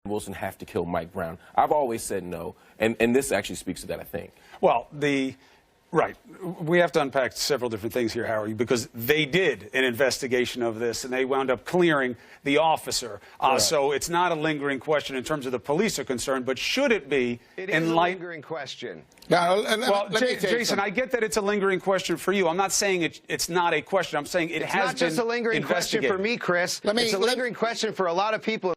Wilson have to kill Mike Brown? I've always said no, and this actually speaks to that, I think. Well, right. We have to unpack several different things here, Harry, because they did an investigation of this, and they wound up clearing the officer. So it's not a lingering question in terms of the police are concerned, but should it be? It is a lingering question. Now, well, Jason, I get that it's a lingering question for you. I'm not saying it's not a question. I'm saying it's not just a lingering question for me, Chris. It's a lingering question for a lot of people.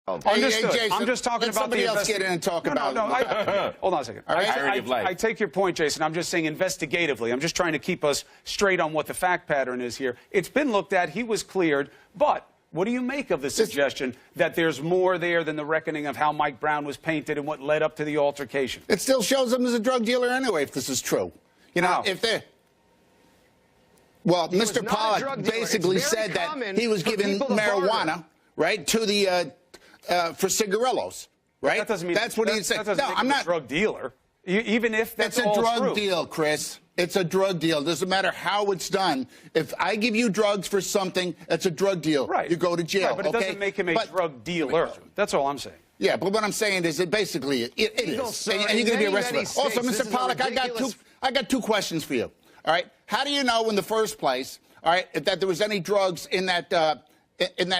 Understood. Hey, Jason, I'm just talking about somebody else get in and talk about it. Hold on a second. Right. I take your point, Jason. I'm just saying investigatively. I'm just trying to keep us straight on what the fact pattern is here. It's been looked at. He was cleared. But what do you make of the suggestion that there's more there than the reckoning of how Mike Brown was painted and what led up to the altercation? It still shows him as a drug dealer anyway, if this is true. You know, if they're... Well, Mr. Pollock basically said that he was giving marijuana, right, to the... for cigarillos, right? That doesn't mean that's what he said. No, I'm not a drug dealer. Even if that's all true. It's a drug deal, Chris. It's a drug deal. Doesn't matter how it's done. If I give you drugs for something, it's a drug deal. Right. You go to jail. Right, but it doesn't make him a drug dealer. That's all I'm saying. Yeah, but what I'm saying is that basically it is, and you're going to be arrested. Also, Mr. Pollock, I got two questions for you. All right, how do you know in the first place, all right, that there was any drugs in that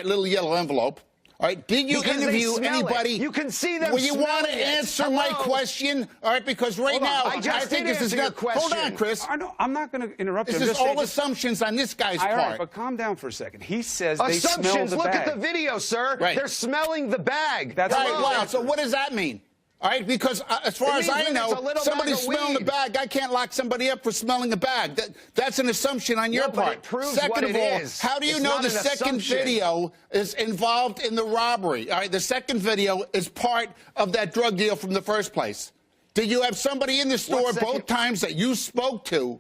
little yellow envelope? All right, did you interview anybody? You can see them. Well, you want to answer my question? All right, because right now, I think this is not. Hold on, Chris. I'm not going to interrupt you. This is all assumptions on this guy's part. All right, but calm down for a second. He says they smell the bag. Assumptions. Look at the video, sir. Right. They're smelling the bag. That's right. Wow. So what does that mean? All right, because as far as I know, somebody's smelling the bag. I can't lock somebody up for smelling a bag. That's an assumption on your part. Second of all, how do you know the second video is involved in the robbery? All right, the second video is part of that drug deal from the first place. Did you have somebody in the store both times that you spoke to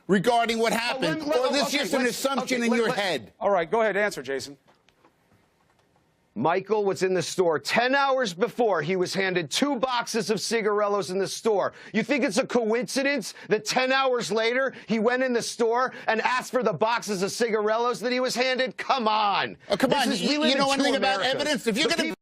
regarding what happened? Or is this just an assumption in your head? All right, go ahead, answer, Jason. Michael was in the store 10 hours before. He was handed 2 boxes of cigarillos in the store. You think it's a coincidence that 10 hours later he went in the store and asked for the boxes of cigarillos that he was handed? Come on. Oh, come on. You know anything about evidence? If you're going to...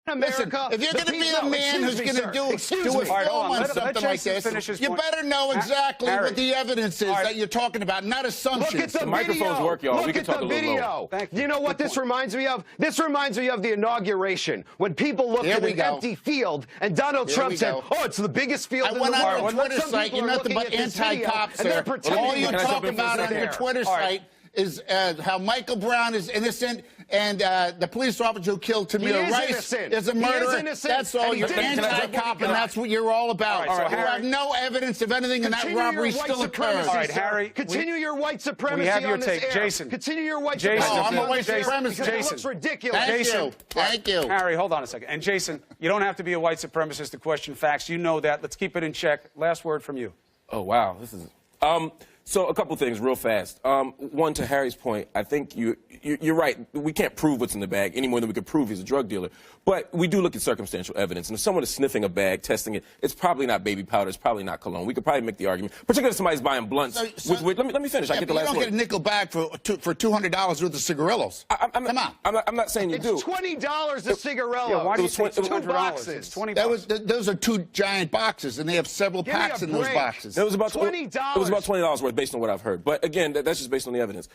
America, if you're going to be the man who's going to do a film on something like this, you better know exactly what the evidence is that you're talking about, not assumptions. Look at the microphones work, y'all. We can talk a little lower. You know what this reminds me of? This reminds me of the inauguration, when people looked at an empty field and Donald Trump said, oh, it's the biggest field in the world. I went on your Twitter site. You're nothing but anti-cops there. All you talk about on your Twitter site is how Michael Brown is innocent and the police officer who killed Tamir Rice is a murderer. That's all. You're anti-cop, and that's what you're all about. You have no evidence of anything in that robbery still occurred. All right, Harry. Continue your white supremacy. We have your on this take. Jason. Continue your white supremacy. I'm a white supremacist. Jason. It looks ridiculous. Thank you. Harry, hold on a second. And Jason, you don't have to be a white supremacist to question facts. You know that. Let's keep it in check. Last word from you. Oh, wow. This is... So a couple things real fast. One, to Harry's point, I think you're right. We can't prove what's in the bag any more than we could prove he's a drug dealer. But we do look at circumstantial evidence. And if someone is sniffing a bag, testing it, it's probably not baby powder. It's probably not cologne. We could probably make the argument, particularly if somebody's buying blunts. Let me finish. I get the last word. You don't get a nickel bag for $200 worth of cigarillos. Come on. I'm not saying you do. It's $20 a cigarillo. Yeah, why do you think it's 2 boxes? It's $20. Those are 2 giant boxes, and they have several packs in those boxes. It was about $20. It was about $20 worth, based on what I've heard. But again, that's just based on the evidence.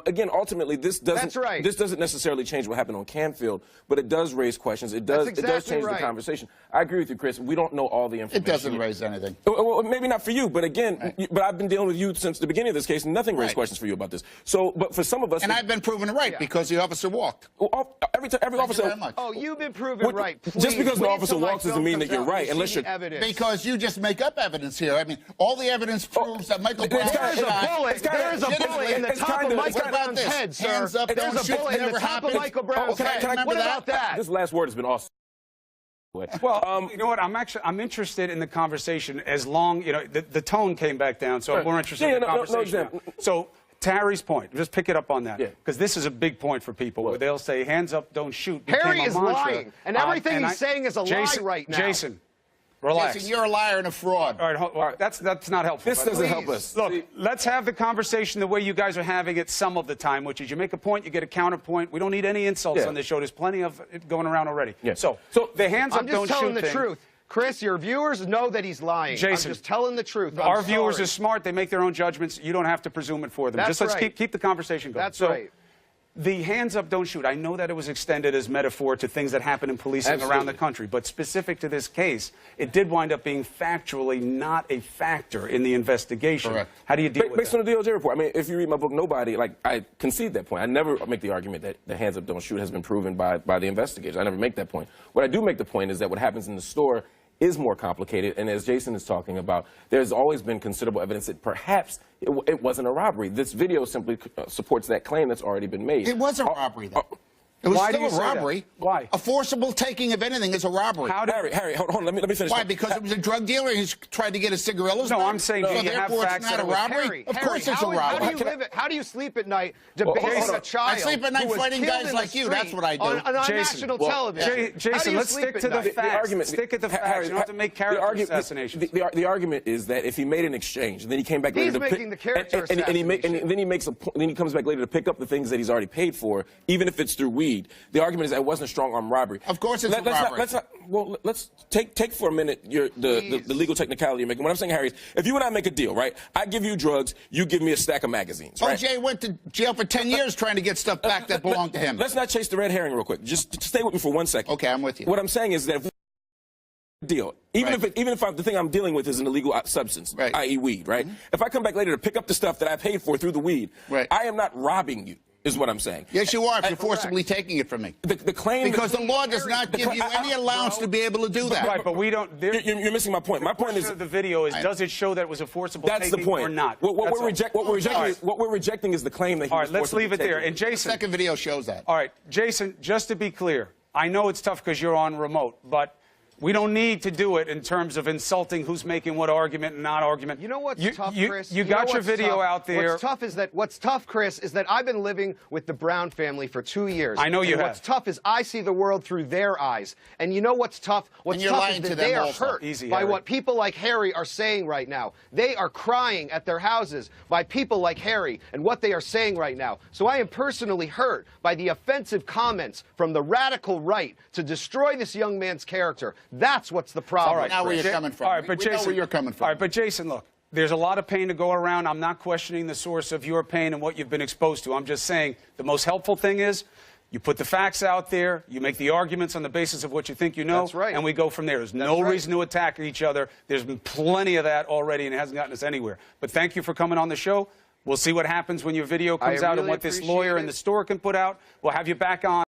Again, ultimately, this doesn't necessarily change what happened on Canfield, but it does raise questions. It does change the conversation. I agree with you, Chris. We don't know all the information. It doesn't raise anything. Well, maybe not for you, but again, but I've been dealing with you since the beginning of this case, and nothing raised questions for you about this. So, but for some of us, and I've been proven right because the officer walked. Every officer. Oh, you've been proven right. Just because the officer walks doesn't mean that you're right, unless you're. Because you just make up evidence here. I mean, all the evidence proves that Michael Brown. There's a bullet in the top of Michael Brown's head, sir. Hands up, there's a bullet in the top of Michael Brown's head. What about that? This last word has been awesome. Well, you know what? I'm interested in the conversation as long, you know, the tone came back down, so I'm more interested in the conversation. So, to Harry's point, just pick it up on that, because this is a big point for people. Where they'll say, hands up, don't shoot. Harry is lying, and everything he's saying is a lie right now. Jason, Relax. Jason, you're a liar and a fraud. All right, that's not helpful. This doesn't help us. Look, let's have the conversation the way you guys are having it some of the time, which is you make a point, you get a counterpoint. We don't need any insults on this show. There's plenty of it going around already. Yeah. So the hands up, don't shoot. I'm just telling the truth. Chris, your viewers know that he's lying. Jason, I'm just telling the truth. Our viewers are smart. They make their own judgments. You don't have to presume it for them. That's Just let's right. keep the conversation going. That's right. The hands up, don't shoot. I know that it was extended as metaphor to things that happen in policing around the country, but specific to this case, it did wind up being factually not a factor in the investigation. Correct. How do you deal with Based that? on the DOJ report, I mean, if you read my book, nobody, like, I concede that point. I never make the argument that the hands up, don't shoot has been proven by the investigators. I never make that point. What I do make the point is that what happens in the store is more complicated, and as Jason is talking about, there's always been considerable evidence that perhaps it wasn't a robbery. This video simply supports that claim that's already been made. It was a robbery, though. It was Why do still you a say that? robbery. Why? A forcible taking of anything is a robbery. Harry, hold on, let me finish. Why? Because it was a drug dealer who's tried to get his cigarillos No, back? I'm saying, do you have therefore facts it's not that a it was robbery? Of course it's a robbery. How do you sleep at night debating a child? I sleep at night who was fighting killed guys in like the you. That's street what I do. on national television. Jason, let's stick to the facts. Stick at the facts. You don't have to make character assassinations. The argument is that if he made an exchange and then he came back later He's making the character and then he makes a then he comes back later to pick up the things that he's already paid for, even if it's through weed. The argument is that it wasn't a strong-arm robbery. Of course it's a robbery. Let's take for a minute the legal technicality you're making. What I'm saying, Harry, is if you and I make a deal, right? I give you drugs, you give me a stack of magazines, right? OJ went to jail for 10 years trying to get stuff back that belonged to him. Let's not chase the red herring real quick. Just stay with me for 1 second. Okay, I'm with you. What I'm saying is that if deal. Even if the thing I'm dealing with is an illegal substance, i.e. weed, right? If I come back later to pick up the stuff that I paid for through the weed, I am not robbing you, is what I'm saying. Yes, you are, if you're forcibly taking it from me. The claim... Because the law does not give you any allowance to be able to do that. Right, but we don't... You're missing my point. My point is... The video is, does it show that it was a forcible taking That's the point. or not? What we're rejecting is the claim that he was All right, let's leave it there. And Jason... The second video shows that. All right, Jason, just to be clear, I know it's tough because you're on remote, but we don't need to do it in terms of insulting who's making what argument and not argument. You know what's tough, Chris? You got your video out there. What's tough, Chris, is that I've been living with the Brown family for 2 years. I know you have. What's tough is I see the world through their eyes. And you know what's tough? What's tough is that they are hurt by what people like Harry are saying right now. They are crying at their houses by people like Harry and what they are saying right now. So I am personally hurt by the offensive comments from the radical right to destroy this young man's character. That's what's the problem. All right, now where you're coming from. All right, but we Jason, know where you're coming from. All right, but Jason, look, there's a lot of pain to go around. I'm not questioning the source of your pain and what you've been exposed to. I'm just saying the most helpful thing is you put the facts out there, you make the arguments on the basis of what you think you know, That's right. and we go from there. There's no reason to attack each other. There's been plenty of that already, and it hasn't gotten us anywhere. But thank you for coming on the show. We'll see what happens when your video comes out and what this lawyer in the store can put out. We'll have you back on.